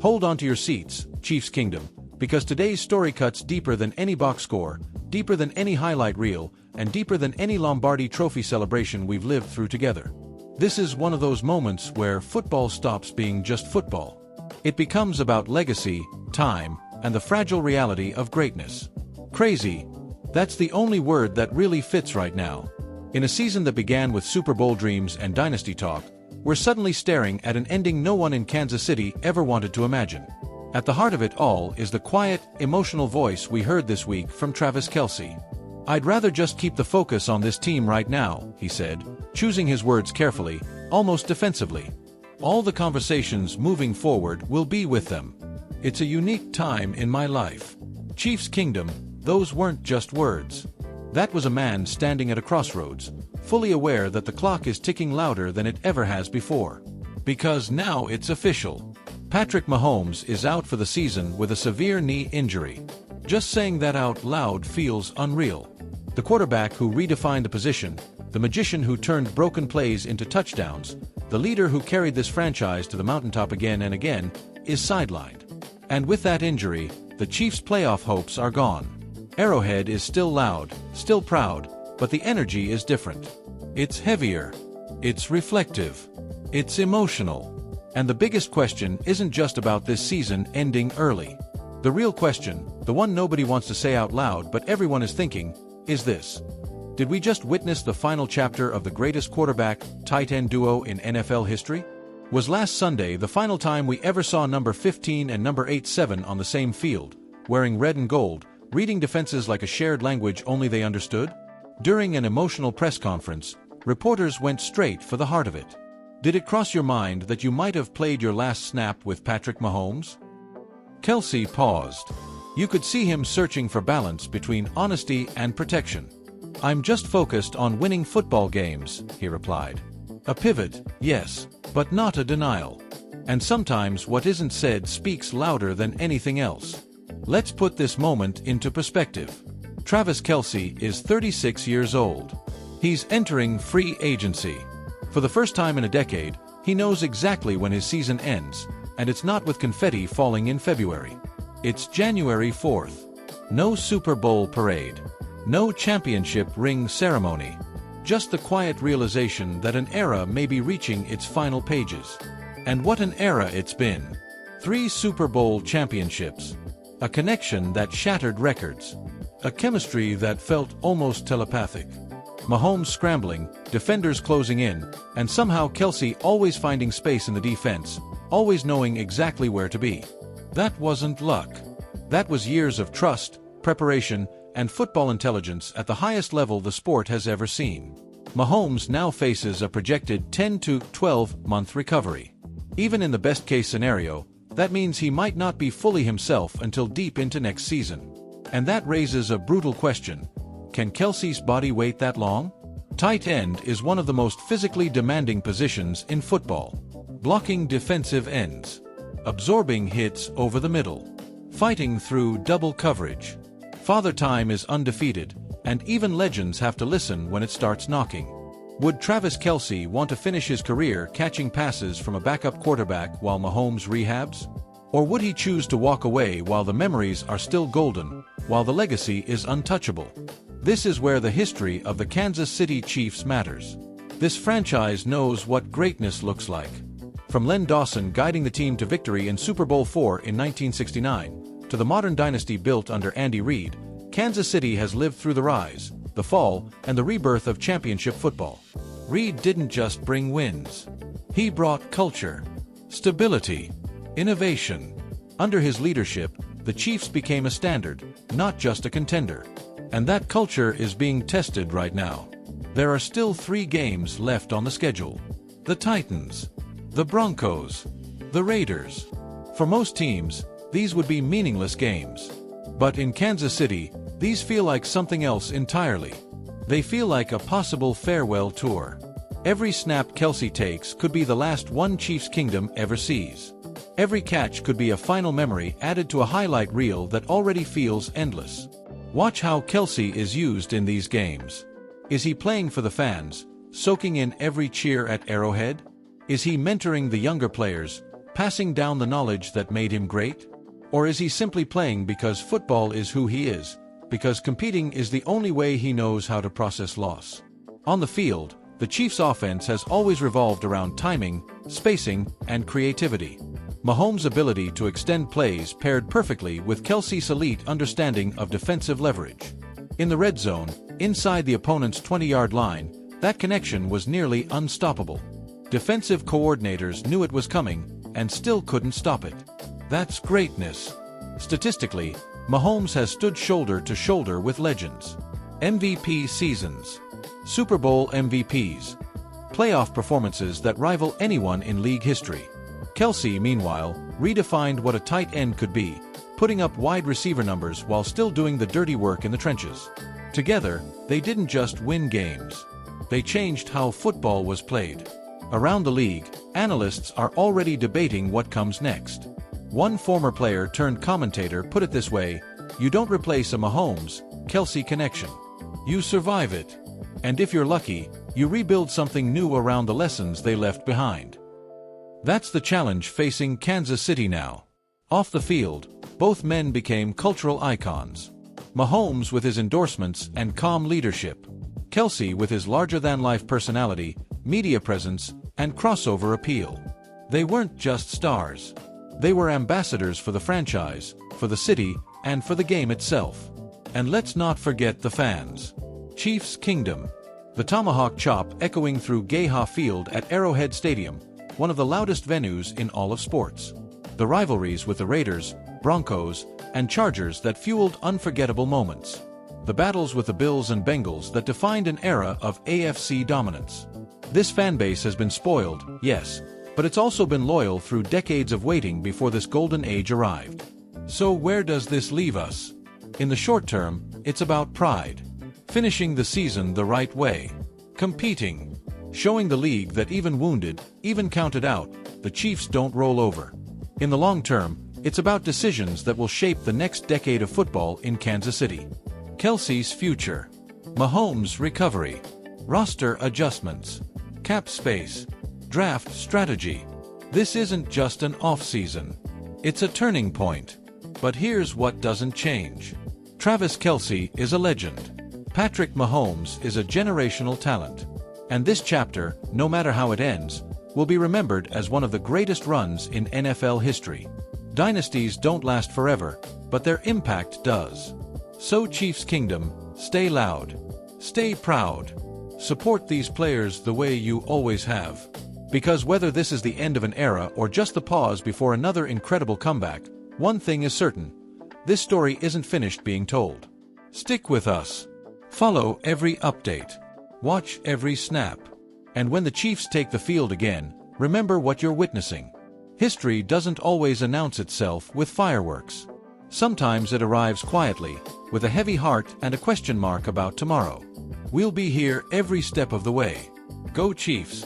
Hold on to your seats, Chiefs Kingdom, because today's story cuts deeper than any box score, deeper than any highlight reel, and deeper than any Lombardi Trophy celebration we've lived through together. This is one of those moments where football stops being just football. It becomes about legacy, time, and the fragile reality of greatness. Crazy. That's the only word that really fits right now. In a season that began with Super Bowl dreams and dynasty talk, we're suddenly staring at an ending no one in Kansas City ever wanted to imagine. At the heart of it all is the quiet, emotional voice we heard this week from Travis Kelce. "I'd rather just keep the focus on this team right now," he said, choosing his words carefully, almost defensively. "All the conversations moving forward will be with them. It's a unique time in my life." Chiefs Kingdom, those weren't just words. That was a man standing at a crossroads, fully aware that the clock is ticking louder than it ever has before. Because now it's official. Patrick Mahomes is out for the season with a severe knee injury. Just saying that out loud feels unreal. The quarterback who redefined the position, the magician who turned broken plays into touchdowns, the leader who carried this franchise to the mountaintop again and again, is sidelined. And with that injury, the Chiefs' playoff hopes are gone. Arrowhead is still loud, still proud, but the energy is different. It's heavier. It's reflective. It's emotional. And the biggest question isn't just about this season ending early. The real question, the one nobody wants to say out loud but everyone is thinking, is this: did we just witness the final chapter of the greatest quarterback-tight end duo in NFL history? Was last Sunday the final time we ever saw number 15 and number 87 on the same field, wearing red and gold, reading defenses like a shared language only they understood? During an emotional press conference, reporters went straight for the heart of it. Did it cross your mind that you might have played your last snap with Patrick Mahomes? Kelce paused. You could see him searching for balance between honesty and protection. "I'm just focused on winning football games," he replied. A pivot, yes, but not a denial. And sometimes what isn't said speaks louder than anything else. Let's put this moment into perspective. Travis Kelce is 36 years old. He's entering free agency. For the first time in a decade, he knows exactly when his season ends, and it's not with confetti falling in February. It's January 4th. No Super Bowl parade. No championship ring ceremony. Just the quiet realization that an era may be reaching its final pages. And what an era it's been. 3 Super Bowl championships. A connection that shattered records. A chemistry that felt almost telepathic. Mahomes scrambling, defenders closing in, and somehow Kelce always finding space in the defense, always knowing exactly where to be. That wasn't luck. That was years of trust, preparation, and football intelligence at the highest level the sport has ever seen. Mahomes now faces a projected 10 to 12-month recovery. Even in the best-case scenario, that means he might not be fully himself until deep into next season. And that raises a brutal question. Can Kelce's body wait that long? Tight end is one of the most physically demanding positions in football. Blocking defensive ends. Absorbing hits over the middle. Fighting through double coverage. Father Time is undefeated, and even legends have to listen when it starts knocking. Would Travis Kelce want to finish his career catching passes from a backup quarterback while Mahomes rehabs? Or would he choose to walk away while the memories are still golden, while the legacy is untouchable? This is where the history of the Kansas City Chiefs matters. This franchise knows what greatness looks like. From Len Dawson guiding the team to victory in Super Bowl IV in 1969, to the modern dynasty built under Andy Reid, Kansas City has lived through the rise, the fall, and the rebirth of championship football. Reid didn't just bring wins. He brought culture, stability, innovation. Under his leadership, the Chiefs became a standard, not just a contender. And that culture is being tested right now. There are still 3 games left on the schedule. The Titans, the Broncos, the Raiders. For most teams, these would be meaningless games. But in Kansas City, these feel like something else entirely. They feel like a possible farewell tour. Every snap Kelce takes could be the last one Chiefs Kingdom ever sees. Every catch could be a final memory added to a highlight reel that already feels endless. Watch how Kelce is used in these games. Is he playing for the fans, soaking in every cheer at Arrowhead? Is he mentoring the younger players, passing down the knowledge that made him great? Or is he simply playing because football is who he is, because competing is the only way he knows how to process loss? On the field, the Chiefs' offense has always revolved around timing, spacing, and creativity. Mahomes' ability to extend plays paired perfectly with Kelce's elite understanding of defensive leverage. In the red zone, inside the opponent's 20-yard line, that connection was nearly unstoppable. Defensive coordinators knew it was coming and still couldn't stop it. That's greatness. Statistically, Mahomes has stood shoulder to shoulder with legends. MVP seasons, Super Bowl MVPs, playoff performances that rival anyone in league history. Kelce, meanwhile, redefined what a tight end could be, putting up wide receiver numbers while still doing the dirty work in the trenches. Together, they didn't just win games. They changed how football was played. Around the league, analysts are already debating what comes next. One former player turned commentator put it this way: "You don't replace a Mahomes-Kelce connection. You survive it. And if you're lucky, you rebuild something new around the lessons they left behind." That's the challenge facing Kansas City now. Off the field, both men became cultural icons. Mahomes with his endorsements and calm leadership. Kelce with his larger-than-life personality, media presence, and crossover appeal. They weren't just stars. They were ambassadors for the franchise, for the city, and for the game itself. And let's not forget the fans. Chiefs Kingdom. The tomahawk chop echoing through Gayha Field at Arrowhead Stadium, one of the loudest venues in all of sports. The rivalries with the Raiders, Broncos, and Chargers that fueled unforgettable moments. The battles with the Bills and Bengals that defined an era of AFC dominance. This fanbase has been spoiled, yes, but it's also been loyal through decades of waiting before this golden age arrived. So where does this leave us? In the short term, it's about pride. Finishing the season the right way. Competing. Showing the league that even wounded, even counted out, the Chiefs don't roll over. In the long term, it's about decisions that will shape the next decade of football in Kansas City. Kelce's future. Mahomes' recovery. Roster adjustments. Cap space. Draft strategy. This isn't just an off-season. It's a turning point. But here's what doesn't change. Travis Kelce is a legend. Patrick Mahomes is a generational talent. And this chapter, no matter how it ends, will be remembered as one of the greatest runs in NFL history. Dynasties don't last forever, but their impact does. So Chiefs Kingdom, stay loud. Stay proud. Support these players the way you always have. Because whether this is the end of an era or just the pause before another incredible comeback, one thing is certain. This story isn't finished being told. Stick with us. Follow every update. Watch every snap. And when the Chiefs take the field again, remember what you're witnessing. History doesn't always announce itself with fireworks. Sometimes it arrives quietly, with a heavy heart and a question mark about tomorrow. We'll be here every step of the way. Go Chiefs!